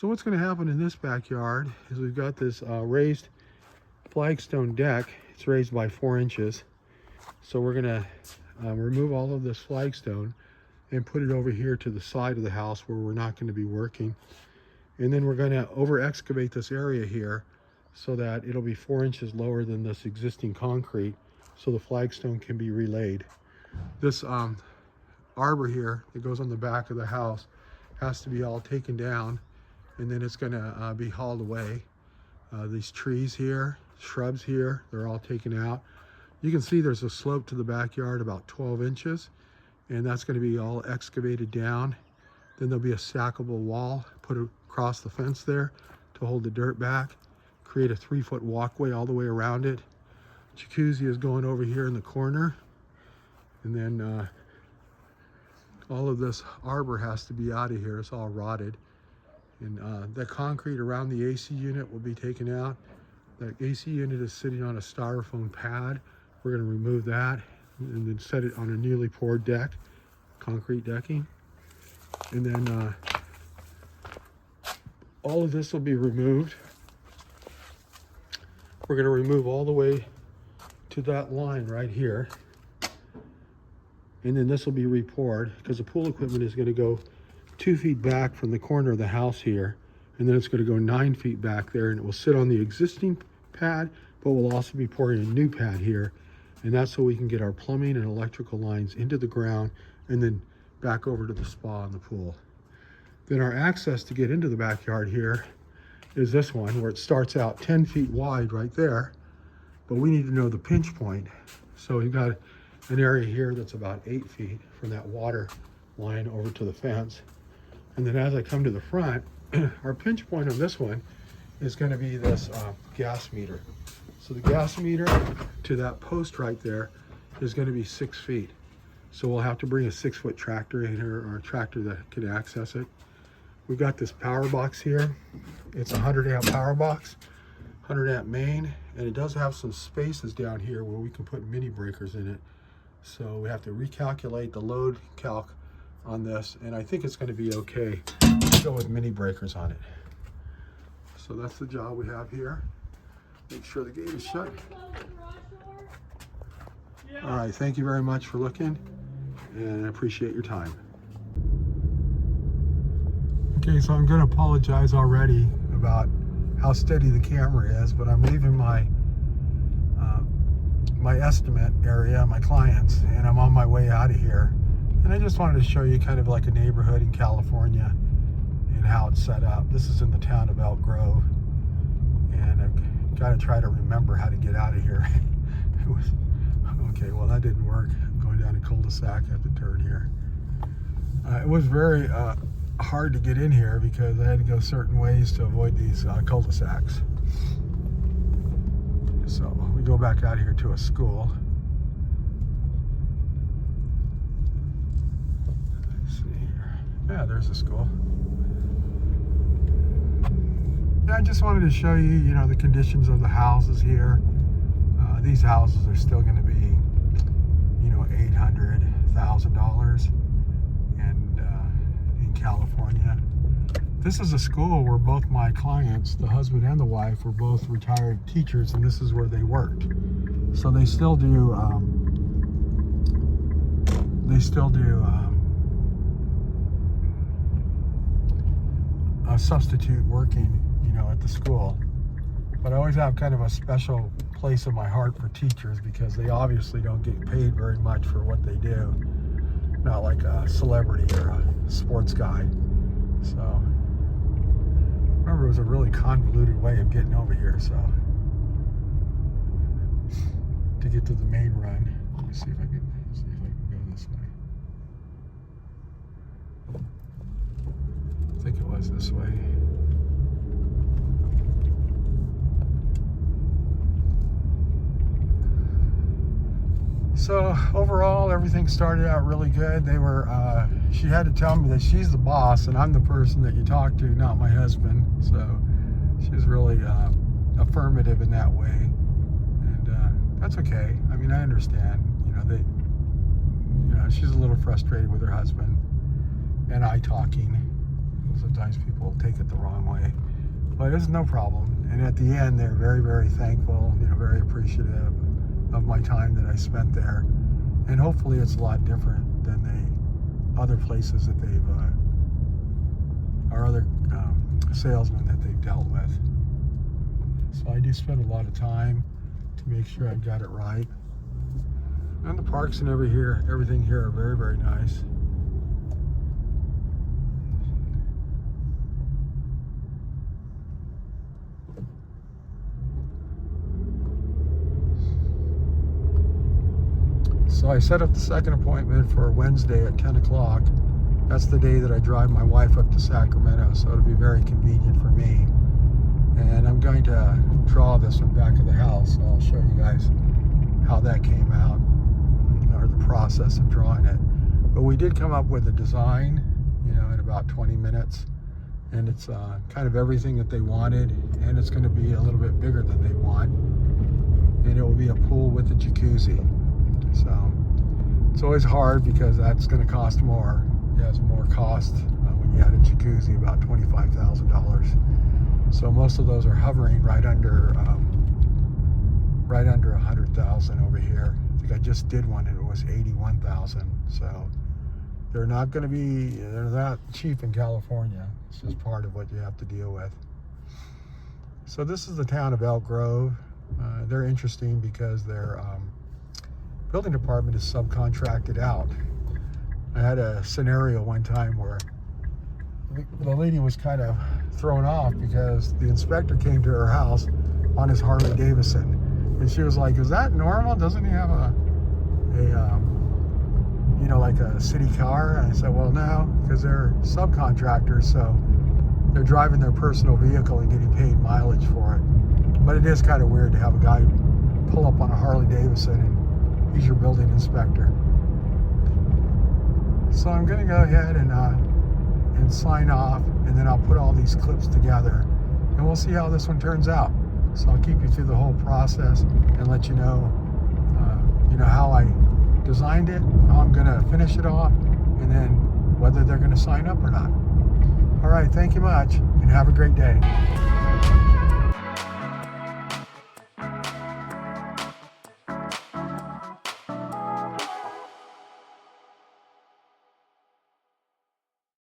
So what's going to happen in this backyard is we've got this raised flagstone deck. It's raised by 4 inches. So we're going to remove all of this flagstone and put it over here to the side of the house where we're not going to be working. And then we're going to over excavate this area here so that it'll be 4 inches lower than this existing concrete, so the flagstone can be relayed. This arbor here that goes on the back of the house has to be all taken down, and then it's going to be hauled away. These trees here, shrubs here, they're all taken out. You can see there's a slope to the backyard about 12 inches, and that's going to be all excavated down. Then there'll be a stackable wall put across the fence there to hold the dirt back, create a 3-foot walkway all the way around it. Jacuzzi is going over here in the corner, and then all of this arbor has to be out of here. It's all rotted, and the concrete around the AC unit will be taken out. The AC unit is sitting on a styrofoam pad. We're going to remove that and then set it on a newly poured deck, concrete decking. And then all of this will be removed. We're going to remove all the way to that line right here. And then this will be re-poured because the pool equipment is going to go 2 feet back from the corner of the house here. And then it's going to go 9 feet back there, and it will sit on the existing pad, but we'll also be pouring a new pad here. And that's so we can get our plumbing and electrical lines into the ground and then back over to the spa and the pool. Then our access to get into the backyard here is this one, where it starts out 10 feet wide right there, but we need to know the pinch point. So we've got an area here that's about 8 feet from that water line over to the fence. And then as I come to the front, our pinch point on this one is going to be this gas meter. So the gas meter to that post right there is going to be 6 feet. So we'll have to bring a 6-foot tractor in here, or a tractor that can access it. We've got this power box here. It's a 100-amp power box, 100-amp main, and it does have some spaces down here where we can put mini breakers in it. So we have to recalculate the load calc on this, and I think it's going to be okay to go with mini breakers on it. So that's the job we have here. Make sure the gate is shut. All right, thank you very much for looking, and I appreciate your time. Okay, so I'm going to apologize already about how steady the camera is, but I'm leaving my my estimate area, my clients, and I'm on my way out of here. And I just wanted to show you kind of like a neighborhood in California and how it's set up. This is in the town of Elk Grove, and I've got to try to remember how to get out of here. Okay, well that didn't work. I'm going down a cul-de-sac. I have to turn here. It was very hard to get in here because I had to go certain ways to avoid these cul-de-sacs. So we go back out here to a school. Let's see here. Yeah, there's a school. Yeah, I just wanted to show you, you know, the conditions of the houses here. These houses are still going to be, you know, $800,000 and in California. This is a school where both my clients, the husband and the wife, were both retired teachers, and this is where they worked. So they still do a substitute working, you know, at the school. But I always have kind of a special place in my heart for teachers because they obviously don't get paid very much for what they do. Not like a celebrity or a sports guy. So remember, it was a really convoluted way of getting over here. So to get to the main run, let me see if I can go this way. I think it was this way. So overall, everything started out really good. They were, she had to tell me that she's the boss and I'm the person that you talk to, not my husband. So she was really affirmative in that way, and that's okay. I mean, I understand. You know, she's a little frustrated with her husband and I talking. sometimes people take it the wrong way, but it's no problem. And at the end, they're very, very thankful, very appreciative of my time that I spent there. And hopefully it's a lot different than the other places that they've, or other salesmen that they've dealt with. So I do spend a lot of time to make sure I've got it right. And the parks and everything here are very, very nice. So I set up the second appointment for Wednesday at 10 o'clock. That's the day that I drive my wife up to Sacramento, so it'll be very convenient for me. And I'm going to draw this one back of the house. So I'll show you guys how that came out, or the process of drawing it. But we did come up with a design, in about 20 minutes. And it's kind of everything that they wanted, and it's going to be a little bit bigger than they want. And it will be a pool with a jacuzzi. So it's always hard because that's going to cost more. It has more cost when you add a jacuzzi, about $25,000. So most of those are hovering right under 100,000 over here. I think I just did one and it was 81,000. So they're not that cheap in California. It's just part of what you have to deal with. So this is the town of Elk Grove. They're interesting because their building department is subcontracted out. I had a scenario one time where the lady was kind of thrown off because the inspector came to her house on his Harley Davidson, and she was like, "Is that normal? Doesn't he have like a city car?" And I said, "Well, no, because they're subcontractors, so they're driving their personal vehicle and getting paid mileage for it. But it is kind of weird to have a guy pull up on a Harley Davidson and he's your building inspector." So I'm going to go ahead and sign off, and then I'll put all these clips together, and we'll see how this one turns out. So I'll keep you through the whole process and let you know, how I designed it, how I'm going to finish it off, and then whether they're going to sign up or not. All right, thank you much, and have a great day.